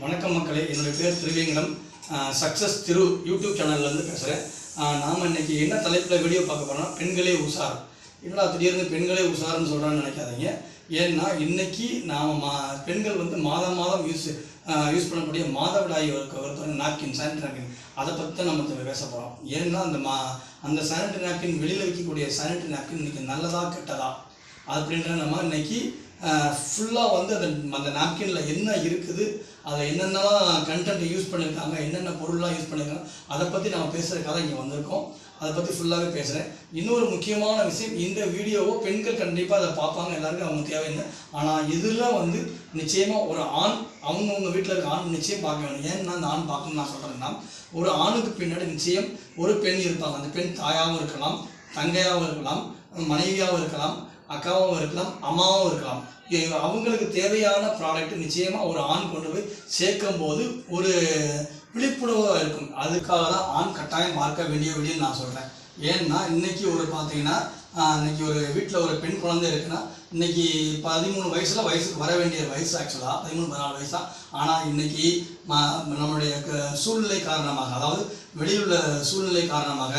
வணக்கம் மக்களே, என்னுடைய பேர் திருவேங்கடம். சக்ஸஸ் திரு யூடியூப் சேனல்லேருந்து பேசுகிறேன். நாம் இன்றைக்கி என்ன தலைப்பில் வீடியோ பார்க்க போகிறோம்னா, பெண்களே உஷார். என்னடா திடீர்னு பெண்களே உஷார்னு சொல்கிறான்னு நினைக்காதீங்க. ஏன்னா இன்றைக்கி நாம் பெண்கள் வந்து மாதம் யூஸ் பண்ணக்கூடிய மாதவிடாய் ஒருத்தவங்க நாப்கின், சானிட்டரி நாப்கின், அதை பற்றி தான் நம்ம பேச போகிறோம். ஏன்னா அந்த சானிட்டரி நாப்கின், வெளியில் வைக்கக்கூடிய சானிட்டரி நாப்கின் இன்றைக்கி நல்லதா கெட்டதா அப்படின்ற நம்ம இன்றைக்கி ஃபுல்லாக வந்து அந்த நாப்கினில் என்ன இருக்குது, அதை என்னென்னலாம் கண்டென்ட் யூஸ் பண்ணியிருக்காங்க, என்னென்ன பொருள்லாம் யூஸ் பண்ணியிருக்காங்க, அதை பற்றி நம்ம பேசுகிறதுக்காக இங்கே வந்திருக்கோம். அதை பற்றி ஃபுல்லாகவே பேசுகிறேன். இன்னொரு முக்கியமான விஷயம், இந்த வீடியோவோ பெண்கள் கண்டிப்பாக அதை பார்ப்பாங்க, எல்லாருக்கும் அவங்க தேவையில்லை. ஆனால் இதில் வந்து நிச்சயமாக ஒரு ஆண், அவங்கவுங்க வீட்டில் இருக்க ஆண் நிச்சயம் பார்க்க வேணும். ஏன்னா அந்த ஆண் பார்க்கணும்னு நான் சொல்கிறேன்னா, ஒரு ஆணுக்கு பின்னாடி நிச்சயம் ஒரு பெண் இருப்பாங்க. அந்த பெண் தாயாகவும் இருக்கலாம், தங்கையாகவும் இருக்கலாம், மனைவியாகவும் இருக்கலாம், அக்காவும் இருக்கலாம், அம்மாவும் இருக்கலாம். அவங்களுக்கு தேவையான ப்ராடக்ட் நிச்சயமாக ஒரு ஆண் கொண்டு போய் சேர்க்கும் போது ஒரு விழிப்புணர்வாக இருக்கும். அதுக்காக தான் ஆண் கட்டாயம் பார்க்க வேண்டிய வீடியோன்னு நான் சொல்கிறேன். ஏன்னா இன்றைக்கி பார்த்தீங்கன்னா, இன்றைக்கி ஒரு வீட்டில் ஒரு பெண் குழந்தை இருக்குன்னா, இன்றைக்கி 13 வயசுக்கு வர வேண்டிய வயசு, ஆக்சுவலாக 13-14 வயசு தான். ஆனால் இன்றைக்கி நம்மளுடைய சூழ்நிலை காரணமாக, அதாவது வெளியுள்ள சூழ்நிலை காரணமாக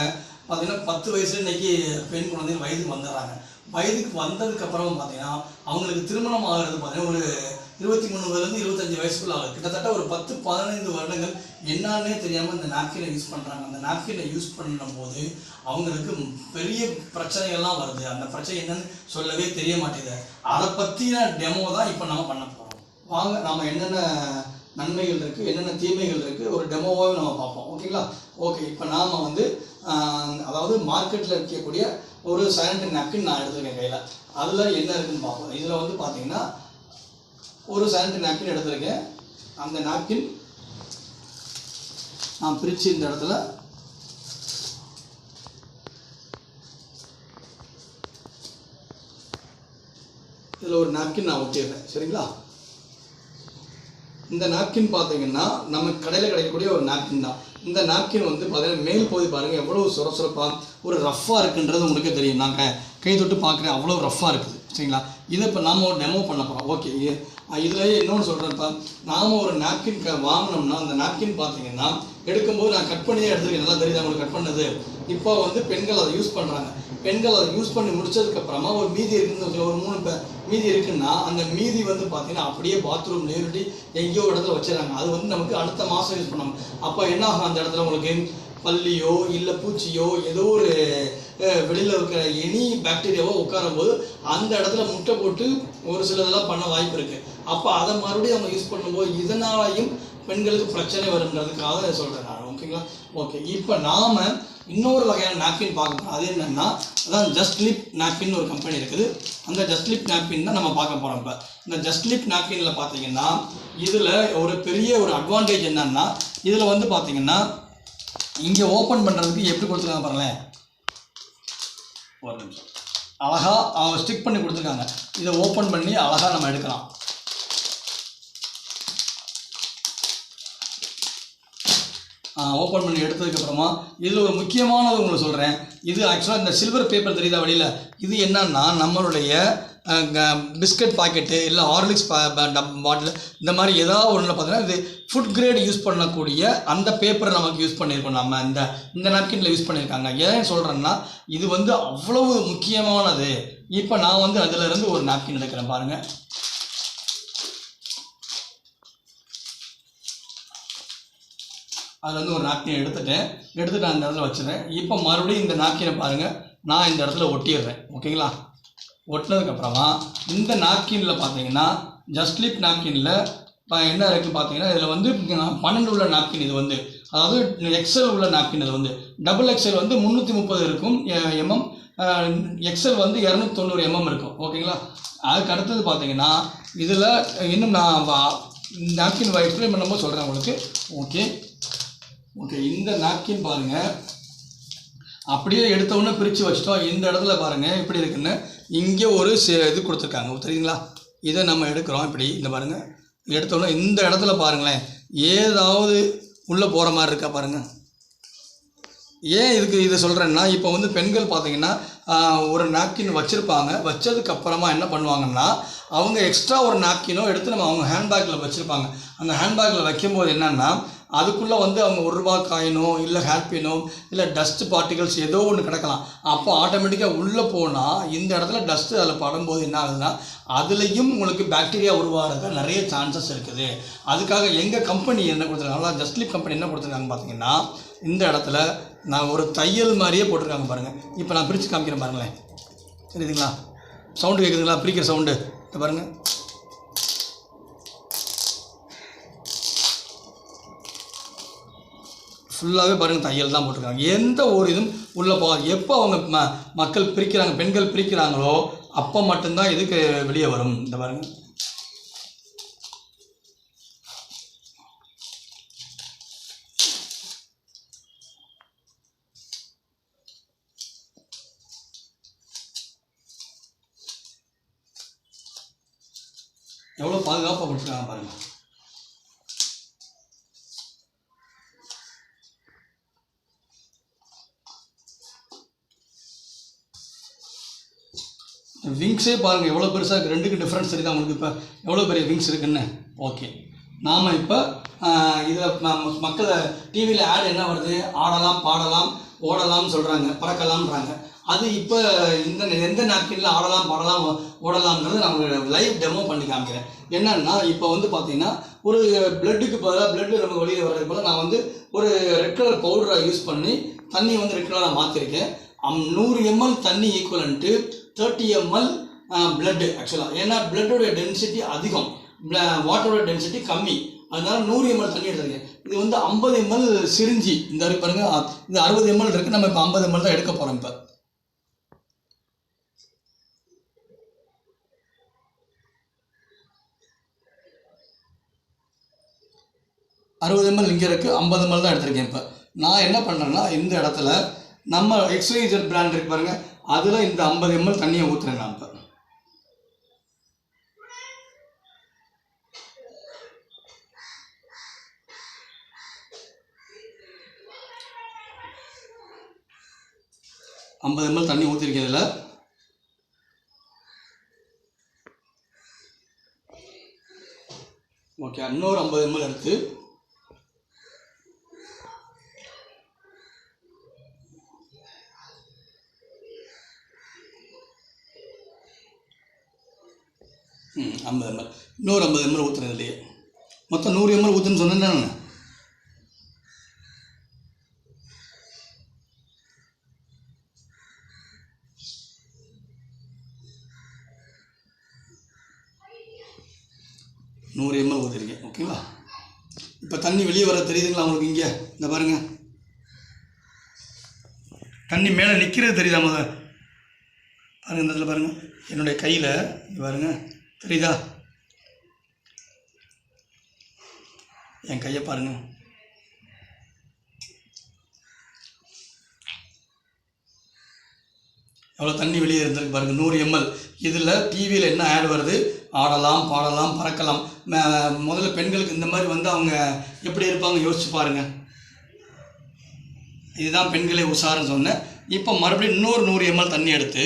பார்த்திங்கன்னா 10 வயசுல இன்றைக்கி பெண் குழந்தைகள் வயதுக்கு வந்துடுறாங்க. வயதுக்கு வந்ததுக்கப்புறம் பார்த்திங்கன்னா அவங்களுக்கு திருமணம் ஆகிறது பார்த்திங்கன்னா ஒரு 23 25 வயசுக்குள்ள ஆகுது. கிட்டத்தட்ட ஒரு 10-15 வருடங்கள் என்னன்னே தெரியாமல் இந்த நாப்கினை யூஸ் பண்ணுறாங்க. அந்த நாப்கினை யூஸ் பண்ணும்போது அவங்களுக்கு பெரிய பிரச்சனைகள்லாம் வருது. அந்த பிரச்சனை என்னன்னு சொல்லவே தெரிய மாட்டேங்குது. அதை பற்றின டெமோ தான் இப்போ நம்ம பண்ண போகிறோம். வாங்க, நம்ம என்னென்ன நன்மைகள் இருக்குது, என்னென்ன தீமைகள் இருக்குது, ஒரு டெமோவாகவே நம்ம பார்ப்போம். ஓகேங்களா? ஓகே, இப்போ நாம் வந்து அதாவது மார்க்கெட்டில் இருக்கக்கூடிய ஒரு சானிட்டரி நாப்கின் நான் எடுத்துருக்கேன் கையில். அதில் என்ன இருக்குதுன்னு பார்ப்போம். இதில் வந்து பார்த்தீங்கன்னா ஒரு சானிட்டரி நாப்கின் எடுத்துருக்கேன். அந்த நாப்கின் நான் பிரித்து இந்த இடத்துல இதில் ஒரு நாப்கின் நான் ஒட்டிடுறேன். சரிங்களா? இந்த நாப்கின் பார்த்தீங்கன்னா நம்ம கடையில் கிடைக்கக்கூடிய ஒரு நாப்கின் தான். இந்த நாப்கின் வந்து பார்த்தீங்கன்னா மேல் பகுதி பாருங்கள் எவ்வளோ சுரசுரப்பாக ஒரு ரஃப்பாக இருக்குன்றது உங்களுக்கே தெரியும். நாங்கள் கை தொட்டு பார்க்குறேன், அவ்வளோ ரஃப்பாக இருக்குது. சரிங்களா? இதை இப்போ நாம் ஒரு டெமோ பண்ண போகிறோம். ஓகே, இதுலேயே இன்னொன்று சொல்கிறேன்ப்பா, நாம் ஒரு நாப்கின் வாங்கினோம்னா அந்த நாப்கின் பார்த்தீங்கன்னா எடுக்கும்போது நான் கட் பண்ணியே எடுத்துருக்கேன். நல்லா தெரியுது அவங்களுக்கு கட் பண்ணது. இப்போ வந்து பெண்கள் அதை யூஸ் பண்ணுறாங்க. பெண்கள் அதை யூஸ் பண்ணி முடிச்சதுக்கப்புறமா ஒரு மீதி இருக்குன்னு, ஒரு 3 மீதி இருக்குன்னா அந்த மீதி வந்து பார்த்தீங்கன்னா அப்படியே பாத்ரூம் நேரடி எங்கேயோ இடத்துல வச்சிடறாங்க. அது வந்து நமக்கு அடுத்த மாதம் யூஸ் பண்ணணும். அப்போ என்ன ஆகும், அந்த இடத்துல உங்களுக்கு பல்லியோ இல்லை பூச்சியோ ஏதோ ஒரு வெளியில் இருக்கிற எனி பாக்டீரியாவோ உட்காரும் போது அந்த இடத்துல முட்டை போட்டு ஒரு சிலதெல்லாம் பண்ண வாய்ப்பு இருக்குது. அப்போ அதை மறுபடியும் அவங்க யூஸ் பண்ணும்போது இதனாலையும் பெண்களுக்கு பிரச்சனை வருன்றதுக்காக சொல்கிறேன் நான். ஓகேங்களா? ஓகே, இப்போ நாம் இன்னொரு வகையான நாப்கின் பார்க்கணும். அது என்னென்னா, அதான் ஜஸ்ட் லிப் நாப்கின் ஒரு கம்பெனி இருக்குது. அந்த ஜஸ்ட் லிப் நாப்கின் தான் நம்ம பார்க்க போகிறோம். இப்போ இந்த ஜஸ்ட் லிப் நாப்கினில் பார்த்தீங்கன்னா இதில் ஒரு பெரிய ஒரு அட்வான்டேஜ் என்னன்னா, இதில் வந்து பார்த்தீங்கன்னா இங்கே ஓப்பன் பண்ணுறதுக்கு எப்படி கொடுத்துருக்காங்க பாருங்களேன். ஒரு நிமிஷம், அழகாக ஸ்டிக் பண்ணி கொடுத்துருக்காங்க. இதை ஓப்பன் பண்ணி அழகாக நம்ம எடுக்கலாம். ஓப்பன் பண்ணி எடுத்ததுக்கப்புறமா இதில் ஒரு முக்கியமானது உங்களுக்கு சொல்கிறேன். இது ஆக்சுவலாக இந்த சில்வர் பேப்பர் தெரியுதா வழியில், இது என்னன்னா நம்மளுடைய பிஸ்கட் பாக்கெட்டு இல்லை ஹார்லிக்ஸ் பாட்டில் இந்த மாதிரி ஏதாவது ஒன்றில் பார்த்தீங்கன்னா இது ஃபுட் கிரேட் யூஸ் பண்ணக்கூடிய அந்த பேப்பரை நமக்கு யூஸ் பண்ணியிருக்கோம். நம்ம இந்த நாப்கினில் யூஸ் பண்ணியிருக்காங்க. ஏன் சொல்கிறேன்னா இது வந்து அவ்வளவு முக்கியமானது. இப்போ நான் வந்து அதிலிருந்து ஒரு நாப்கின் எடுக்கிறேன் பாருங்கள். அதில் வந்து ஒரு நாப்கின் எடுத்துட்டு அந்த இடத்துல வச்சுருவேன். இப்போ மறுபடியும் இந்த நாப்கினை பாருங்கள், நான் இந்த இடத்துல ஒட்டிடுறேன். ஓகேங்களா? ஒட்டினதுக்கப்புறமா இந்த நாப்கினில் பார்த்தீங்கன்னா ஜஸ்ட் லிப் நாப்கினில் என்ன இருக்குது பார்த்தீங்கன்னா, இதில் வந்து 12 உள்ள நாப்கின். இது வந்து அதாவது எக்ஸல் உள்ள நாப்கின். இது வந்து டபுள் எக்ஸல் வந்து 330 இருக்கும் எம்எம், எக்ஸல் வந்து 290 எம்எம் இருக்கும். ஓகேங்களா? அதுக்கு அடுத்தது பார்த்தீங்கன்னா இதில் இன்னும் நான் நாப்கின் எக்ஸ்பிளைன் பண்ணும்போது சொல்கிறேன் உங்களுக்கு. ஓகே, இந்த நாப்கின் பாருங்கள், அப்படியே எடுத்தவுடனே பிரித்து வச்சிட்டோம். இந்த இடத்துல பாருங்கள் எப்படி இருக்குன்னு, இங்கே ஒரு இது கொடுத்துருக்காங்க தெரியுங்களா? இதை நம்ம எடுக்கிறோம். இப்படி இந்த பாருங்கள், எடுத்தோடனே இந்த இடத்துல பாருங்களேன் ஏதாவது உள்ளே போகிற மாதிரி இருக்கா பாருங்கள். ஏன் இதை சொல்கிறேன்னா, இப்போ வந்து பெண்கள் பார்த்தீங்கன்னா ஒரு நாப்கின் வச்சுருப்பாங்க. வச்சதுக்கப்புறமா என்ன பண்ணுவாங்கன்னா, அவங்க எக்ஸ்ட்ரா ஒரு நாப்கினோ எடுத்து அவங்க ஹேண்ட்பேக்கில் வச்சுருப்பாங்க. அந்த ஹேண்ட்பேக்கில் வைக்கும்போது என்னென்னா, அதுக்குள்ளே அவங்க ₹1 காயினோ இல்லை ஹேர்பினோ இல்லை டஸ்ட் பார்ட்டிகல்ஸ் ஏதோ ஒன்று கிடக்கலாம். அப்போ ஆட்டோமேட்டிக்காக உள்ளே போனால் இந்த இடத்துல டஸ்ட்டு அதில் படும்போது என்ன ஆகுதுன்னா, அதுலேயும் உங்களுக்கு பாக்டீரியா உருவாகிறதுக்கு நிறைய சான்சஸ் இருக்குது. அதுக்காக எங்கள் கம்பெனி என்ன கொடுத்துருக்காங்களா, ஜஸ்ட்லிப் கம்பெனி என்ன கொடுத்துருக்காங்க பார்த்தீங்கன்னா, இந்த இடத்துல நான் ஒரு தையல் மாதிரியே போட்டிருக்காங்க பாருங்கள். இப்போ நான் பிரித்து காமிக்கிறேன் பாருங்களேன். தெரியுதுங்களா? சவுண்டு கேட்குதுங்களா? பிரிக்கிற சவுண்டு இதை பாருங்கள். ஃபுல்லாகவே பாருங்கள் தையல் தான் போட்டிருக்காங்க. எந்த ஒரு இதுவும் உள்ளே போகாது. எப்போ அவங்க மக்கள் பிரிக்கிறாங்க, பெண்கள் பிரிக்கிறாங்களோ அப்போ மட்டும்தான் இதுக்கு வெளியே வரும். இந்த பாருங்கள். எவ்வளோ பாதுகாப்பாக கொடுத்துருக்காங்க பாருங்கள். விங்ஸே பாருங்கள் எவ்வளோ பெருசாக இருக்குது. ரெண்டுக்கு டிஃப்ரென்ஸ் தெரியுது அவங்களுக்கு. இப்போ எவ்வளோ பெரிய விங்ஸ் இருக்குன்னு. ஓகே, நாம் இப்போ இதில் மக்களை டிவியில் ஆட் என்ன வருது, ஆடலாம், பாடலாம், ஓடலாம்னு சொல்கிறாங்க, பறக்கலாம்ன்றாங்க. அது இப்போ எந்த நாப்கினில் ஆடலாம், பாடலாம், ஓடலாம்ன்றது நான் லைவ் டெமோ பண்ணி காமிக்கிறேன். என்னன்னா இப்போ பார்த்தீங்கன்னா ஒரு பிளட்டுக்கு பதிலாக பிளட்டு நமக்கு வெளியில் வர்றது போல் நான் ஒரு ரெட் கலர் பவுடரை யூஸ் பண்ணி தண்ணி ரெட் கலராக மாற்றிருக்கேன். 100 ml தண்ணி ஈக்குவலன்ட்டு 30 ml பிளட்டு ஆக்சுவலாக. ஏன்னா பிளட்டோடைய டென்சிட்டி அதிகம், வாட்டரோட டென்சிட்டி கம்மி. அதனால 100 ml தண்ணி எடுத்துருக்கேன். இது 50 ml சிரிஞ்சி இந்த பாருங்க. இது 60 ml இருக்குது. நம்ம இப்போ 50 ml தான் எடுக்க போகிறோம். இப்போ 60 ml இங்கே இருக்குது, 50 ml தான் எடுத்திருக்கேன். இப்போ நான் என்ன பண்ணுறேன்னா, இந்த இடத்துல நம்ம எக்ஸ்வைசர் பிராண்ட் இருக்கு பாருங்கள், அதில் இந்த 50 ml தண்ணியை ஊற்றுறேன். நான் இப்போ $50 ml தண்ணி ஊற்றிருக்கேன். இதில் ஓகே, இன்னொரு 50 ml எடுத்து $50 ml இன்னொரு 50 ml ஊற்றுறேன். இல்லையே மொத்தம் 100 ml ஊற்றுன்னு சொன்னேன் நான். ஊற்றிருக்கேன். ஓகேங்களா? இப்போ தண்ணி வெளியே வர தெரியுதுங்களா உங்களுக்கு? இங்கே இந்த பாருங்கள், தண்ணி மேலே நிற்கிறது தெரியுதா? முதல் பாருங்கள், இந்த இடத்துல பாருங்கள், என்னுடைய கையில் பாருங்கள், தெரியுதா? என் கையை பாருங்கள். எவ்வளோ தண்ணி வெளியே இருந்திருக்கு பாருங்கள். 100 ml. இதில் டிவியில் என்ன ஆட் வருது, ஆடலாம், பாடலாம், பறக்கலாம். முதல்ல பெண்களுக்கு இந்த மாதிரி அவங்க எப்படி இருப்பாங்க யோசிச்சு பாருங்கள். இதுதான் பெண்களே உஷாருன்னு சொன்னேன். இப்போ மறுபடியும் இன்னொரு 100 ml தண்ணி எடுத்து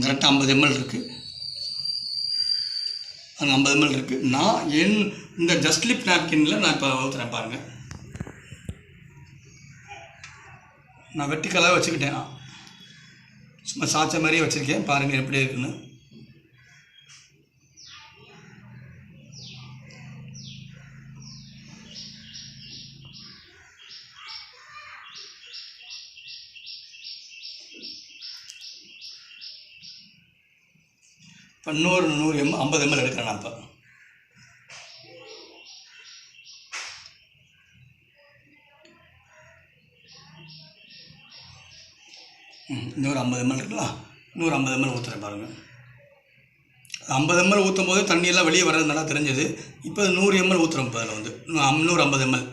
கரெக்டாக 50 ml இருக்குது. அங்கே 50 ml இருக்குது. நான் இந்த ஜஸ்ட்லிப் நாப்கினில் நான் இப்போ ஊற்றுறேன் பாருங்கள். நான் வெர்டிக்கலாக வச்சுக்கிட்டேன், சும்மா சாய்ச்ச மாதிரியே வச்சுருக்கேன். பாருங்கள் எப்படி இருக்குன்னு. இப்போ இன்னொரு 50 ml எடுக்கிறேன் நான். இப்போ இன்னொரு 50 ml இருக்குல்ல, இன்னொரு 50 ml ஊற்றுறேன் பாருங்கள். 50 ml ஊற்றும் போது தண்ணியெல்லாம் வெளியே வர்றது நல்லா தெரிஞ்சது. இப்போ 100 ml ஊற்றுறோம். இப்போ அதில் இன்னொரு 50 ml.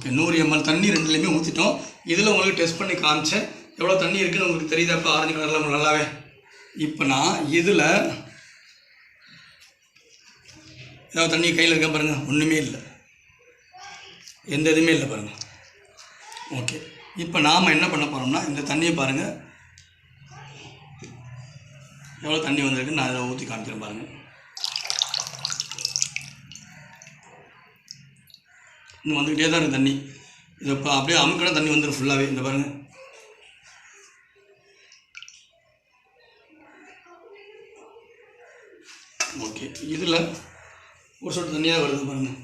ஓகே 100 ml தண்ணி ரெண்டுலேயுமே ஊற்றிட்டோம். இதில் உங்களுக்கு டெஸ்ட் பண்ணி காமிச்சேன் எவ்வளோ தண்ணி இருக்குதுன்னு உங்களுக்கு தெரியுதா? இப்போ ஆரஞ்சு கலரில் உங்களுக்கு நல்லாவே. இப்போ நான் இதில் ஏதாவது தண்ணி கையில் இருக்க பாருங்கள், ஒன்றுமே இல்லை, எந்த இதுவுமே இல்லை பாருங்கள். ஓகே, இப்போ நாம் என்ன பண்ண போகிறோம்னா இந்த தண்ணியை பாருங்கள் எவ்வளோ தண்ணி வந்திருக்கு. நான் அதை ஊற்றி காமிக்கிறேன் பாருங்கள். இன்னும் வந்துக்கிட்டே தான் இருக்குது தண்ணி. இது இப்போ அப்படியே அமுக்கினா தண்ணி வந்துடும் ஃபுல்லாகவே. இந்த பாருங்கள், ஓகே. இதில் ஒரு சொட்டு தண்ணியாக வருது பாருங்கள்.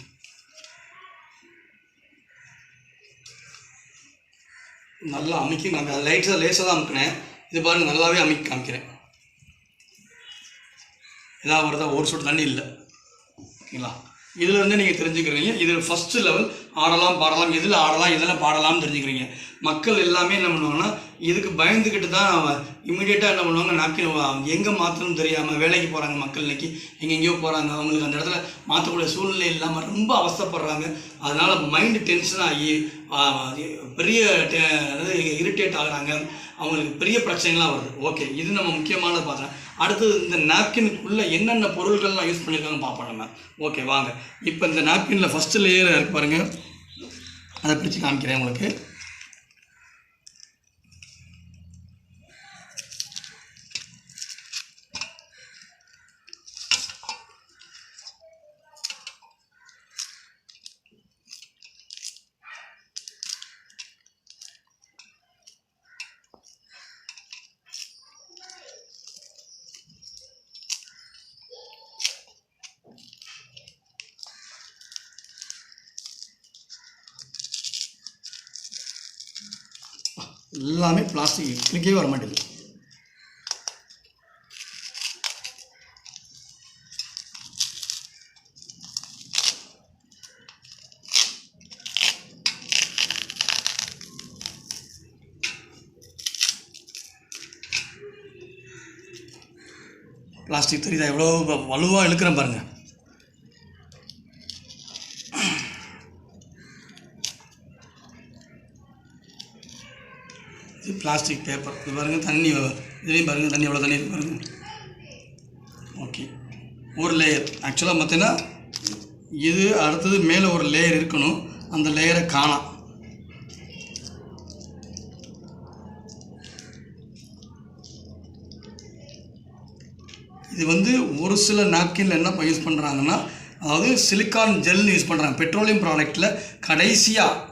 நல்லா அமுக்கி காமிக்கிறேன். லைட்டாக லேசாக தான் அமுக்கினேன். இது பாருங்கள் நல்லாவே அமுக்கி காமிக்கிறேன். இதாக வருதா? ஒரு சொட்டு தண்ணி இல்லை. ஓகேங்களா? இதிலேருந்து நீங்கள் தெரிஞ்சுக்கிறீங்க இதில் ஃபஸ்ட்டு லெவல் ஆடலாம் பாடலாம், இதில் ஆடலாம் இதில் பாடலாம்னு தெரிஞ்சுக்கிறீங்க. மக்கள் எல்லாமே என்ன பண்ணுவாங்கன்னா இதுக்கு பயந்துக்கிட்டு தான் இமீடியட்டாக என்ன பண்ணுவாங்க, நாப்கின் எங்கே மாற்றணும்னு தெரியாமல் வேலைக்கு போகிறாங்க மக்கள். இன்றைக்கி எங்கெங்கேயோ போகிறாங்க, அவங்களுக்கு அந்த இடத்துல மாற்றக்கூடிய சூழ்நிலை இல்லாமல் ரொம்ப அவஸ்தைப்படுறாங்க. அதனால் மைண்டு டென்ஷன் ஆகி பெரிய இரிட்டேட் ஆகுறாங்க, அவங்களுக்கு பெரிய பிரச்சனைலாம் வருது. ஓகே, இது நம்ம முக்கியமானது பார்த்தோம். அடுத்தது இந்த நாப்கினுக்குள்ளே என்னென்ன பொருள்கள்லாம் யூஸ் பண்ணியிருக்காங்க பார்ப்போம் நம்ம. ஓகே வாங்க. இப்போ இந்த நாப்கினில் ஃபஸ்ட்டு லேயர் இருக்கு பாருங்கள், அதை பிரித்து காமிக்கிறேன் உங்களுக்கு. எல்லாமே பிளாஸ்டிக், கிளிக்கே வர மாட்டேங்குது. பிளாஸ்டிக் தெரியுதா எவ்வளோ வலுவாக இழுக்கிறேன் பாருங்கள். இது பிளாஸ்டிக் பேப்பர். இது பாருங்கள் தண்ணி, இதுலேயும் பாருங்கள் தண்ணி எவ்வளோ தண்ணி இருக்கு பாருங்கள். ஓகே, ஒரு லேயர் ஆக்சுவலாக பார்த்தீங்கன்னா இது அடுத்தது மேலே ஒரு லேயர் இருக்கணும், அந்த லேயரை காணாம். இது வந்து ஒரு சில நாப்கின்ல என்ன யூஸ் பண்ணுறாங்கன்னா, அதாவது சிலிக்கான் ஜெல்னு யூஸ் பண்ணுறாங்க. பெட்ரோலியம் ப்ராடக்ட்டில் கடைசியாக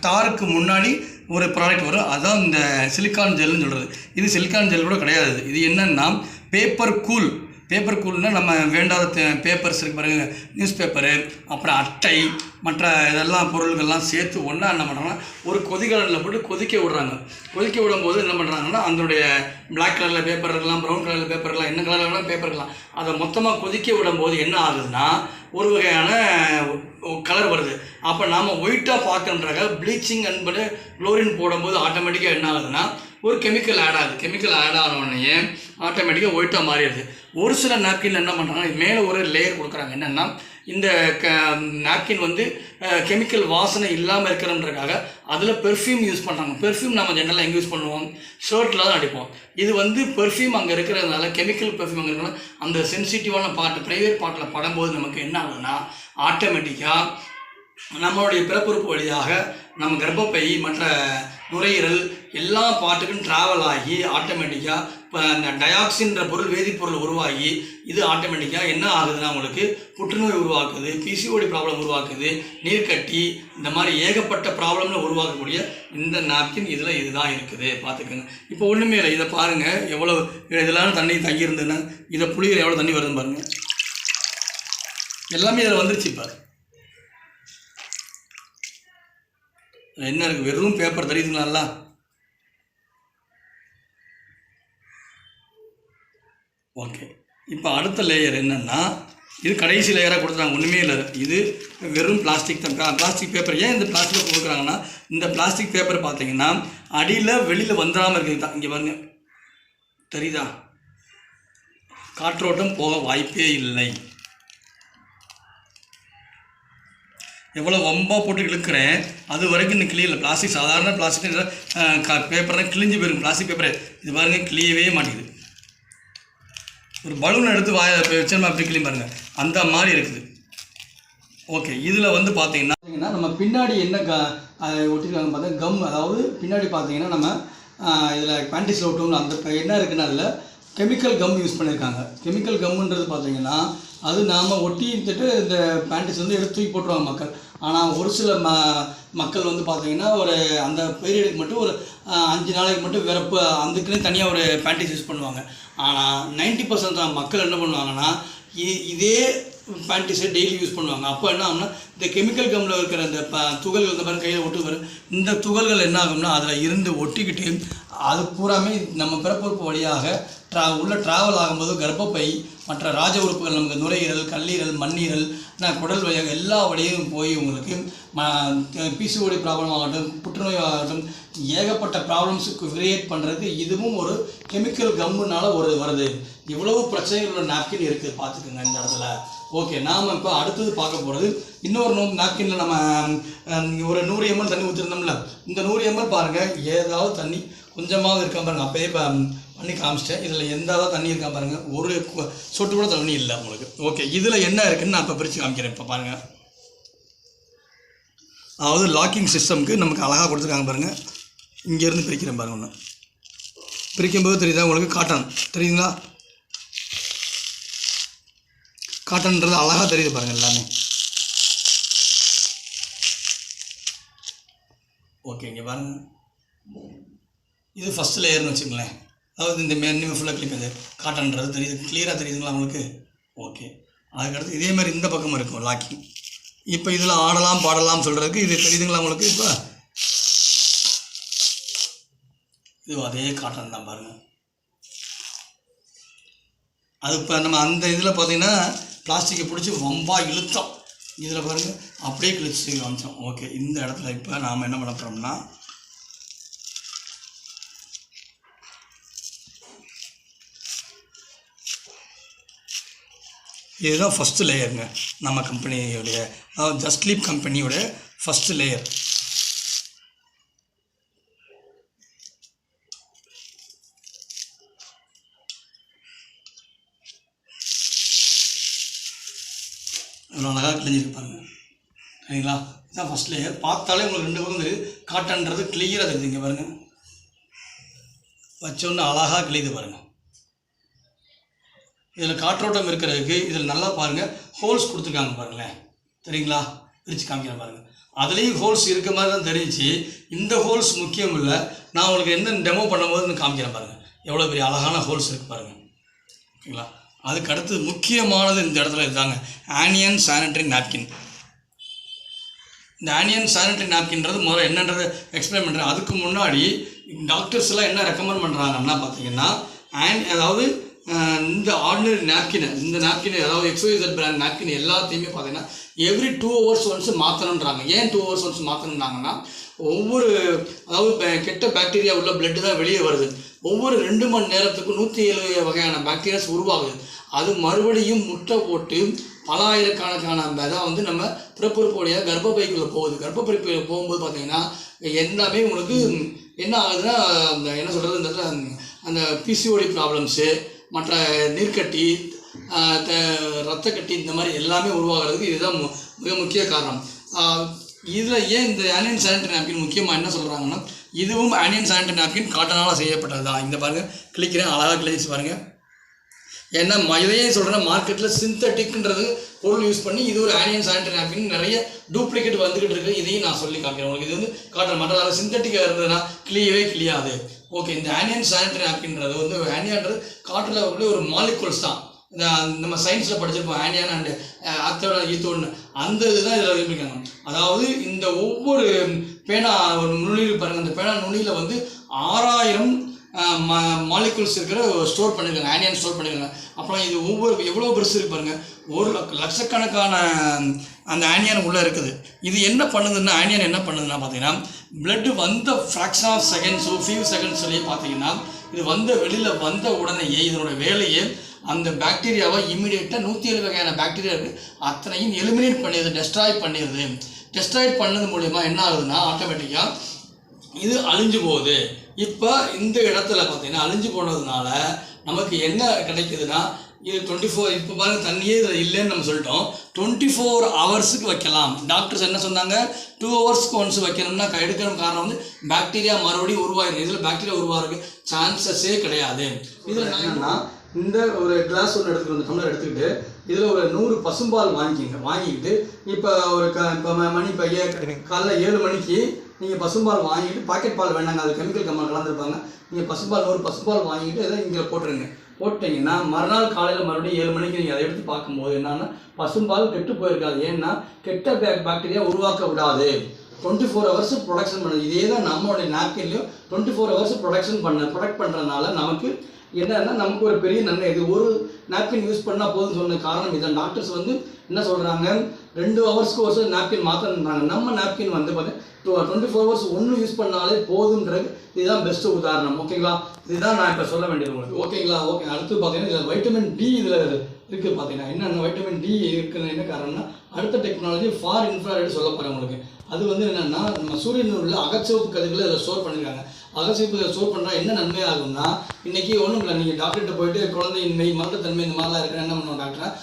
தாருக்கு முன்னாடி ஒரு ப்ராடக்ட் வரும், அதுதான் இந்த சிலிக்கான் ஜெல்னு சொல்கிறது. இது சிலிக்கான் ஜெல் கூட கிடையாது. இது என்னென்னா பேப்பர் கூல். பேப்பர் கூல்னால் நம்ம வேண்டாத பேப்பர்ஸ் இருக்கு பாருங்க, நியூஸ் பேப்பரு, அப்புறம் அட்டை, மற்ற இதெல்லாம் பொருள்கள்லாம் சேர்த்து ஒன்றா என்ன பண்ணுறாங்கன்னா ஒரு கொதிகலனில் போட்டு கொதிக்க விடுறாங்க. கொதிக்க விடும்போது என்ன பண்ணுறாங்கன்னா அதனுடைய பிளாக் கலரில் பேப்பர் இருக்கலாம், ப்ரௌன் கலரில் பேப்பர் இருக்கலாம், என்ன கலரில் பேப்பர் இருக்கலாம், அதை மொத்தமாக கொதிக்க விடும்போது என்ன ஆகுதுன்னா ஒரு வகையான கலர் வருது. அப்போ நாம் ஒயிட்டாக பார்க்கணுன்றாங்க. ப்ளீச்சிங் அன்பது குளோரின் போடும்போது ஆட்டோமேட்டிக்காக என்ன ஆகுதுன்னா ஒரு கெமிக்கல் ஆட் ஆகுது. கெமிக்கல் ஆட் ஆனவுடனே ஆட்டோமேட்டிக்காக ஒயிட்டாக மாறிடுது. ஒரு சில நாப்கின் என்ன பண்ணுறாங்கன்னா மேலே ஒரு லேயர் கொடுக்குறாங்க. என்னென்னா இந்த நாப்கின் வந்து கெமிக்கல் வாசனை இல்லாமல் இருக்கிறன்றக்காக அதில் பெர்ஃப்யூம் யூஸ் பண்ணுறாங்க. பெர்ஃப்யூம் நம்ம ஜென்ரலாக எங்கே யூஸ் பண்ணுவோம்? ஷர்ட்டில் தான் அடிப்போம். இது வந்து பெர்ஃப்யூம் அங்கே இருக்கிறதுனால, கெமிக்கல் பெர்ஃப்யூம் அங்கே இருக்கிறதுனால அந்த சென்சிட்டிவான பார்ட்டு ப்ரைவேட் பார்ட்டில் படும்போது நமக்கு என்ன ஆகுதுன்னா ஆட்டோமேட்டிக்காக நம்மளுடைய பிறப்புறுப்பு வழியாக நம்ம கர்ப்பப்பை, மற்ற நுரையீரல் எல்லா பாட்டுக்கும் ட்ராவல் ஆகி ஆட்டோமேட்டிக்காக இப்போ அந்த டயாக்சின்ற பொருள், வேதிப்பொருள் உருவாகி இது ஆட்டோமேட்டிக்காக என்ன ஆகுதுன்னா உங்களுக்கு புற்றுநோய் உருவாக்குது, பிசிஓடி ப்ராப்ளம் உருவாக்குது, நீர்க்கட்டி, இந்த மாதிரி ஏகப்பட்ட ப்ராப்ளம்னு உருவாக்கக்கூடிய இந்த நாப்கின் இதில் இதுதான் இருக்குது. பார்த்துக்கோங்க. இப்போ ஒன்றுமே இல்லை, இதை பாருங்கள் எவ்வளோ இதெல்லாம் தண்ணி தங்கியிருந்ததுன்னா இதை புளியில் எவ்வளோ தண்ணி வருதுன்னு பாருங்கள். எல்லாமே இதில் வந்துருச்சு. இப்போ என்ன இருக்குது? வெறும் பேப்பர் தெரியுதுங்களா? ஓகே, இப்போ அடுத்த லேயர் என்னென்னா இது கடைசி லேயராக கொடுத்துறாங்க. ஒன்றுமே இல்லை, இது வெறும் பிளாஸ்டிக் தான். பிளாஸ்டிக் பேப்பர் ஏன் இந்த பிளாஸ்டிக் கொடுக்குறாங்கன்னா இந்த பிளாஸ்டிக் பேப்பர் பார்த்தீங்கன்னா அடியில் வெளியில் வந்துடாமல் இருக்குது தான். இங்கே பாருங்க தெரியுதா? காற்றோட்டம் போக வாய்ப்பே இல்லை. எவ்வளோ வம்பாக போட்டு இழுக்கிறேன் அது வரைக்கும் இந்த கிளியல. பிளாஸ்டிக் சாதாரண பிளாஸ்டிக் பேப்பர்னால் கிழிஞ்சு போயிருக்கும். பிளாஸ்டிக் பேப்பரை இது பாருங்கள் கிளியவே மாட்டேங்குது. ஒரு பலூன் எடுத்து வச்சோம்னா அப்படி கிளீன் பாருங்கள், அந்த மாதிரி இருக்குது. ஓகே, இதில் வந்து பார்த்தீங்கன்னா நம்ம பின்னாடி என்ன ஒட்டிருக்காங்க பார்த்தா கம், அதாவது பின்னாடி பார்த்தீங்கன்னா நம்ம இதில் பேண்டிஸில் ஒட்டோம்னு அந்த என்ன இருக்குன்னா அதில் கெமிக்கல் கம் யூஸ் பண்ணியிருக்காங்க. கெமிக்கல் கம்முன்றது பார்த்தீங்கன்னா அது நாம் ஒட்டிட்டு இந்த பேண்டிஸ் வந்து எடுத்து தூக்கி போட்டுருவாங்க மக்கள். ஆனால் ஒரு சில மக்கள் வந்து பார்த்தீங்கன்னா ஒரு அந்த பீரியடுக்கு மட்டும் ஒரு 5 நாளைக்கு மட்டும் வெறுப்பு அதுக்குன்னு தனியாக ஒரு பேண்டிஸ் யூஸ் பண்ணுவாங்க. ஆனால் 90% மக்கள் என்ன பண்ணுவாங்கன்னா இதே பேண்டிஸை டெய்லி யூஸ் பண்ணுவாங்க. அப்போ என்ன ஆகும்னா இந்த கெமிக்கல் கம்மில் இருக்கிற அந்த துகள்கள் இந்த மாதிரி கையில் ஒட்டு வரும். இந்த துகள்கள் என்ன ஆகும்னா அதில் இருந்து ஒட்டிக்கிட்டு அது பூராமே நம்ம பிறப்புறுப்பு வழியாக உள்ள ட்ராவல் ஆகும்போது கர்ப்பப்பை மற்ற ராஜ உறுப்புகள் நமக்கு நுரையீரல், கல்லீரல், மண்ணீரல், குடல் வழியாக எல்லா வழியும் போய் உங்களுக்கு பிசிஓடி ப்ராப்ளம் ஆகட்டும், புற்றுநோய் ஆகட்டும், ஏகப்பட்ட ப்ராப்ளம்ஸுக்கு கிரியேட் பண்ணுறதுக்கு இதுவும் ஒரு கெமிக்கல் கம்முனால வருது. இவ்வளவு பிரச்சனைகளோட நாப்கின் இருக்குது, பார்த்துக்குங்க இந்த இடத்துல. ஓகே, நாம் இப்போ அடுத்தது பார்க்க போகிறது இன்னொரு நாப்கினில் நம்ம ஒரு 100 ml தண்ணி ஊற்றிருந்தோம்ல, இந்த 100 ml பாருங்கள் ஏதாவது தண்ணி கொஞ்சமாவது இருக்கா பாருங்கள். அப்போயே இப்போ பண்ணி காமிச்சிட்டேன். இதில் எந்த தண்ணி இருக்கா பாருங்கள், ஒரு சொட்டு கூட தண்ணி இல்லை உங்களுக்கு. ஓகே, இதில் என்ன இருக்குதுன்னு நான் இப்போ பிரித்து காமிக்கிறேன். இப்போ பாருங்கள், அதாவது லாக்கிங் சிஸ்டம்க்கு நமக்கு அழகாக கொடுத்துருக்காங்க பாருங்கள். இங்கேருந்து பிரிக்கிறேன் பாருங்கள். ஒன்று பிரிக்கும்போது தெரியுதா உங்களுக்கு, காட்டன் தெரியுங்களா? காட்டன்றது அழகாக தெரியுது பாருங்கள் எல்லாமே. ஓகே, இங்கே பாருங்கள், இது ஃபஸ்ட் லேயர்னு வச்சுங்களேன். அதாவது இந்த மென்னு ஃபுல்லாக கிளிப் இது காட்டன்றது தெரியுது, கிளியராக தெரியுதுங்களா உங்களுக்கு? ஓகே, அதுக்கடுத்து இதே மாதிரி இந்த பக்கமும் இருக்கும் லாக்கிங். இப்போ இதில் ஆடலாம் பாடலாம் சொல்கிறதுக்கு இது தெரியுதுங்களா உங்களுக்கு? இப்போ இது அதே காட்டன் தான் பாருங்கள். அது இப்போ நம்ம அந்த இதில் பார்த்தீங்கன்னா பிளாஸ்டிக்கை பிடிச்சி வம்பாக இழுத்தோம், இதில் பாருங்கள் அப்படியே கிழிச்சு காமிச்சோம். ஓகே, இந்த இடத்துல இப்போ நாம் என்ன பண்ண போகிறோம்னா இதுதான் ஃபஸ்ட்டு லேயருங்க நம்ம கம்பெனியோடைய, அதாவது ஜஸ்ட் லீப் கம்பெனியோடைய ஃபஸ்ட்டு லேயர். இவ்வளோ அழகாக கிழிஞ்சிருப்பாங்க சரிங்களா? இதுதான் ஃபஸ்ட் லேயர். பார்த்தாலே உங்களுக்கு 2 பக்கம் தெரியுது, காட்டன்றது கிளியராக தெரியுது. இங்கே பாருங்கள், வச்சோன்னு அழகாக கிழியுது பாருங்கள். இதில் காற்றோட்டம் இருக்கிறதுக்கு இதில் நல்லா பாருங்கள் ஹோல்ஸ் கொடுத்துருக்காங்க பாருங்களேன், சரிங்களா? பிரித்து காமிக்கிறேன் பாருங்கள். அதுலேயும் ஹோல்ஸ் இருக்க மாதிரி தான் தெரிஞ்சு. இந்த ஹோல்ஸ் முக்கியம் இல்லை, நான் உங்களுக்கு என்ன டெமோ பண்ணும்போது காமிக்கிறேன் பாருங்கள். எவ்வளோ பெரிய அழகான ஹோல்ஸ் இருக்குது பாருங்கள், ஓகேங்களா? அதுக்கு அடுத்து முக்கியமானது இந்த இடத்துல இதுதாங்க, ஆனியன் சானிட்டரி நாப்கின். இந்த ஆனியன் சானிட்டரி நாப்கின்றது முதல்ல என்னன்றது எக்ஸ்பிளைன் பண்ணுறேன். அதுக்கு முன்னாடி டாக்டர்ஸ்லாம் என்ன ரெக்கமெண்ட் பண்ணுறாங்கன்னா பார்த்தீங்கன்னா அதாவது இந்த ஆர்டினரி நாப்கினை, இந்த நாப்கின் அதாவது XYZ பிராண்ட் நாப்கின் எல்லாத்தையுமே பார்த்தீங்கன்னா எவ்ரி 2 hours ஒன்ஸ் மாற்றணுன்றாங்க. ஏன் 2 hours ஒன்ஸ் மாற்றணுன்னாங்கன்னா ஒவ்வொரு அதாவது கெட்ட பாக்டீரியா உள்ள பிளட்டு தான் வெளியே வருது. ஒவ்வொரு 2 மணி நேரத்துக்கும் 107 வகையான பாக்டீரியாஸ் உருவாகுது. அது மறுபடியும் முட்டை போட்டு பல ஆயிரக்கணக்கான அதான் வந்து நம்ம பிறப்புறுப்புடைய கர்ப்பப்பைக்குள்ளே போகுது. கர்ப்பப்பைக்குள்ளே போகும்போது பார்த்தீங்கன்னா எல்லாமே உங்களுக்கு என்ன ஆகுதுன்னா அந்த என்ன சொல்கிறது, இந்த அந்த பிசிஓடி ப்ராப்ளம்ஸு, மற்ற நீர்க்கட்டி, ரத்தக்கட்டி, இந்த மாதிரி எல்லாமே உருவாகிறதுக்கு இதுதான் மிக முக்கிய காரணம். இதில் ஏன் இந்த ஆனியன் சானிட்டரி நாப்கின் முக்கியமாக என்ன சொல்கிறாங்கன்னா, இதுவும் ஆனியன் சானிட்டரி நாப்கின் காட்டனால் செய்யப்பட்டது தான். இந்த பாருங்கள் கிளிக்கிறேன், அழகாக கிழிச்சு பாருங்கள். ஏன்னா இதையே சொல்கிறேன், மார்க்கெட்டில் சிந்தட்டிக்ன்றது பொருள் யூஸ் பண்ணி இது ஒரு ஆனியன் சானிட்டரி நாப்கின் நிறைய டூப்ளிகேட் வந்துக்கிட்டு இருக்குது. இதையும் நான் சொல்லி காமிக்கிறேன் உங்களுக்கு. இது வந்து காட்டன் மற்ற அதை சிந்தட்டிக்காக இருந்ததுன்னா கிளியவே கிளியாது. ஓகே, இந்த ஆனியன் சானிட்டரி நாப்கின்றது வந்து ஆனியான்றது காட்டில் வரக்கூடிய ஒரு மாலிகுல்ஸ் தான். நம்ம சயின்ஸில் படிச்சிருப்போம் ஆனியான் அண்டு ஆத்தோட ஈத்தோன்னு, அந்த இதுதான் இதில் இருக்காங்க. அதாவது இந்த ஒவ்வொரு பேனா ஒரு நுனியில் பாருங்கள், அந்த பேனா நுனியில் வந்து 6000 மாலிகுல்ஸ் இருக்கிற ஸ்டோர் பண்ணியிருக்காங்க, ஆனியன் ஸ்டோர் பண்ணியிருக்காங்க. அப்புறம் இது ஒவ்வொரு எவ்வளோ பெருசு இருக்கு பாருங்கள், 1 லட்சக்கணக்கான அந்த ஆனியன் உள்ளே இருக்குது. இது என்ன பண்ணுதுன்னா, ஆனியன் என்ன பண்ணுதுன்னா பார்த்தீங்கன்னா பிளட்டு வந்த ஃப்ராக்ஷன் ஆஃப் செகண்ட்ஸோ ஃபியூ செகண்ட்ஸ்லேயே பார்த்தீங்கன்னா இது வெளியில் வந்த உடனேயே இதனோட வேலையை அந்த பாக்டீரியாவை இமீடியட்டாக 107 வகையான பாக்டீரியா இருக்குது அத்தனையும் எலிமினேட் பண்ணிடுது, டெஸ்ட்ராய் பண்ணிடுது. டெஸ்ட்ராய்ட் பண்ணது மூலயமா என்ன ஆகுதுன்னா ஆட்டோமேட்டிக்காக இது அழிஞ்சு போகுது. இப்போ இந்த இடத்துல பார்த்தீங்கன்னா அழிஞ்சு போனதுனால நமக்கு என்ன கிடைக்குதுன்னா இது 24 இப்போ பாருங்கள் தண்ணியே இதில் இல்லைன்னு நம்ம சொல்லிட்டோம். 24 ஹவர்ஸுக்கு வைக்கலாம். டாக்டர்ஸ் என்ன சொன்னாங்க, 2 ஹவர்ஸ்க்கு ஒன்ஸ் வைக்கணும்னா எடுக்கிற காரணம் வந்து பாக்டீரியா மறுபடியும் உருவாகிடும். இதில் பாக்டீரியா உருவாகிறதுக்கு சான்சஸே கிடையாது. இதில் என்னன்னா இந்த ஒரு கிளாஸ் ஒன்று எடுத்துக்கிட்டு வந்து டம்ளர் எடுத்துக்கிட்டு இதில் ஒரு 100 பசும்பால் வாங்கிக்கிட்டு இப்போ ஒரு இப்போ மணி பைய காலைல 7 மணிக்கு நீங்கள் பசும்பால் வாங்கிட்டு பாக்கெட் பால் வேண்டாங்க, அது கெமிக்கல் கலந்துருப்பாங்க. நீங்கள் பசும்பால் 100 பசும்பால் வாங்கிட்டு இதை இங்கே போட்டிங்கன்னா மறுநாள் காலையில் மறுபடியும் 7 மணிக்கு நீங்கள் அதை எடுத்து பார்க்கும்போது என்னன்னா பசும்பால் கெட்டு போயிருக்காது. ஏன்னா கெட்ட பாக்டீரியா உருவாக்க விடாது. 24 ஹவர்ஸ் ப்ரொடக்ஷன் பண்ணுது. இதே தான் நம்மளுடைய நாப்கின்லையும் 24 ஹவர்ஸ் ப்ரொடக்ட் பண்ணுறதுனால நமக்கு என்னன்னா நமக்கு ஒரு பெரிய நன்மை. இது ஒரு நாப்கின் யூஸ் பண்ணால் போதும்னு சொன்ன காரணம் இதான். டாக்டர்ஸ் வந்து என்ன சொல்கிறாங்க, 2 ஹவர்ஸ்க்கு ஒரு நாப்கின் மாற்றணுன்றாங்க. நம்ம நாப்கின் வந்து பார்த்தீங்கன்னா 24 ஹவர்ஸ் ஒன்று யூஸ் பண்ணாலே போதுன்றது இதுதான் பெஸ்ட்டு உதாரணம். ஓகேங்களா, இதுதான் நான் இப்போ சொல்ல வேண்டியது உங்களுக்கு. ஓகேங்களா, ஓகே. அடுத்து பார்த்தீங்கன்னா இதில் வைட்டமின் டி இதில் இருக்குது. பார்த்தீங்கன்னா என்னென்ன வைட்டமின் டி இருக்குன்னு என்ன காரணம்னா அடுத்த டெக்னாலஜி ஃபார் இன்ஃப்ராரெட் சொல்ல போகிறேன் உங்களுக்கு. அது வந்து என்னென்னா நம்ம சூரியனில் உள்ள அகச்சிவப்பு கதிர்களை இதில் ஸ்டோர் பண்ணியிருக்காங்க. அகச்சிவப்பு ஸ்டோர் பண்ணுறா என்ன நன்மை ஆகும்னா இன்றைக்கி ஒன்றும் இல்லை, நீங்கள் டாக்டர்கிட்ட போயிட்டு குழந்தையின்மை மருத்துவத்தன்மை இந்த மாதிரிலாம் இருக்கிற என்ன பண்ணுவோம் டாக்டர்,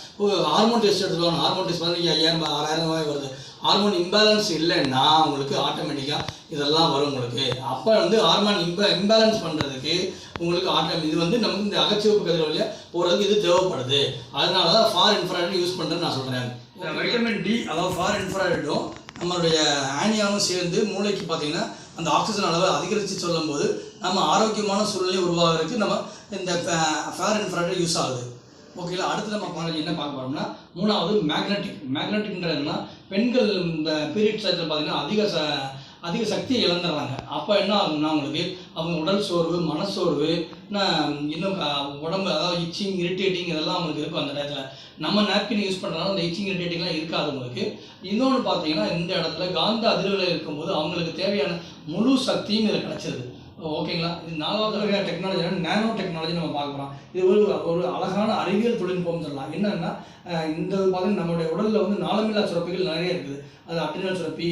ஹார்மோன் டெஸ்ட் எடுத்துருவாங்க. ஹார்மோன் டெஸ்ட் பண்ணி 5000 6000 ரூபாய் வருது. ஹார்மோன் இம்பேலன்ஸ் இல்லைன்னா உங்களுக்கு ஆட்டோமேட்டிக்காக இதெல்லாம் வரும் உங்களுக்கு. அப்போ வந்து ஹார்மோன் இம்பேலன்ஸ் பண்ணுறதுக்கு உங்களுக்கு இது வந்து நமக்கு இந்த அகச்சிவப்பு கதிர் வழியாக போகிறதுக்கு இது தேவைப்படுது. அதனால தான் ஃபார் இன்ஃப்ராரெட் யூஸ் பண்ணுறேன்னு நான் சொல்கிறேன். வைட்டமின் டி அதாவது ஃபார் இன்ஃப்ராரெட்டும் நம்மளுடைய ஆனியாவும் சேர்ந்து மூளைக்கு பார்த்தீங்கன்னா அந்த ஆக்சிஜன் அளவை அதிகரித்து சொல்லும்போது நம்ம ஆரோக்கியமான சூழ்நிலை உருவாகிறதுக்கு நம்ம இந்த ஃபார் இன்ஃப்ராரெட் யூஸ் ஆகுது. ஓகேங்களா, அடுத்து நம்ம என்ன பார்க்க போகிறோம்னா மூணாவது மேக்னெட்டிக்ன்றதுனா பெண்கள் இந்த பீரியட்ஸ் டைத்தில் பார்த்தீங்கன்னா அதிக சக்தியை இழந்துடுறாங்க. அப்போ என்ன ஆகும்னா அவங்களுக்கு அவங்க உடல் சோர்வு, மனசோர்வு, இன்னும் உடம்பு அதாவது இச்சிங் இரிட்டேட்டிங் இதெல்லாம் அவங்களுக்கு இருக்கும். அந்த நேரத்தில் நம்ம நாப்கின் யூஸ் பண்ணுறதுனால அந்த இச்சிங் இரிட்டேட்டிங்லாம் இருக்காது உங்களுக்கு. இன்னொன்று பார்த்தீங்கன்னா இந்த இடத்துல காந்த அதிர்வுகள் இருக்கும்போது அவங்களுக்கு தேவையான முழு சக்தியும் இதில் கிடச்சிருது. ஓகேங்களா, இது 4வது வகை டெக்னாலஜி நேனோ டெக்னாலஜி நம்ம பார்க்க போகிறோம். இது ஒரு அழகான அறிவியல் தொழில்நுட்பம்னு சொல்லலாம். என்னென்னா இந்த பார்த்தீங்கன்னா நம்மளுடைய உடலில் வந்து நாளமில்லா சுரப்பிகள் நிறைய இருக்குது. அது அட்ரினல் சுரப்பி,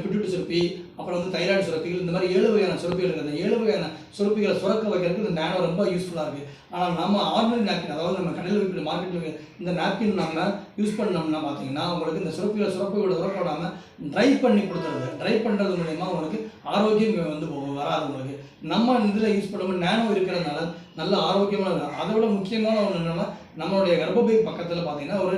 பிட்யூட்டரி சுரப்பி, அப்புறம் வந்து தைராய்டு சுரப்பிகள், இந்த மாதிரி 7 வகையான சுரப்பிகள் இருக்குது. அந்த 7 வகையான சுரப்பிகளை சுரக்க வைக்கிறதுக்கு இந்த நேனோ ரொம்ப யூஸ்ஃபுல்லாக இருக்குது. ஆனால் நம்ம ஆர்டினரி நாப்கின் அதாவது நம்ம கடையில் வைக்கிற மார்க்கெட்டில் இந்த நாப்கின் நம்ம யூஸ் பண்ணோம்னா பார்த்தீங்கன்னா உங்களுக்கு இந்த சுரக்க விடாமல் ட்ரை பண்ணி கொடுத்துருது. ட்ரை பண்ணுறது மூலயமா உங்களுக்கு ஆரோக்கியம் வந்து வராது உங்களுக்கு. நம்ம இதில் யூஸ் பண்ணும்போது நேனோ இருக்கிறதுனால நல்ல ஆரோக்கியமான. அதை விட முக்கியமான ஒன்று என்னென்னா நம்மளுடைய கர்ப்பப்பை பக்கத்தில் பார்த்தீங்கன்னா ஒரு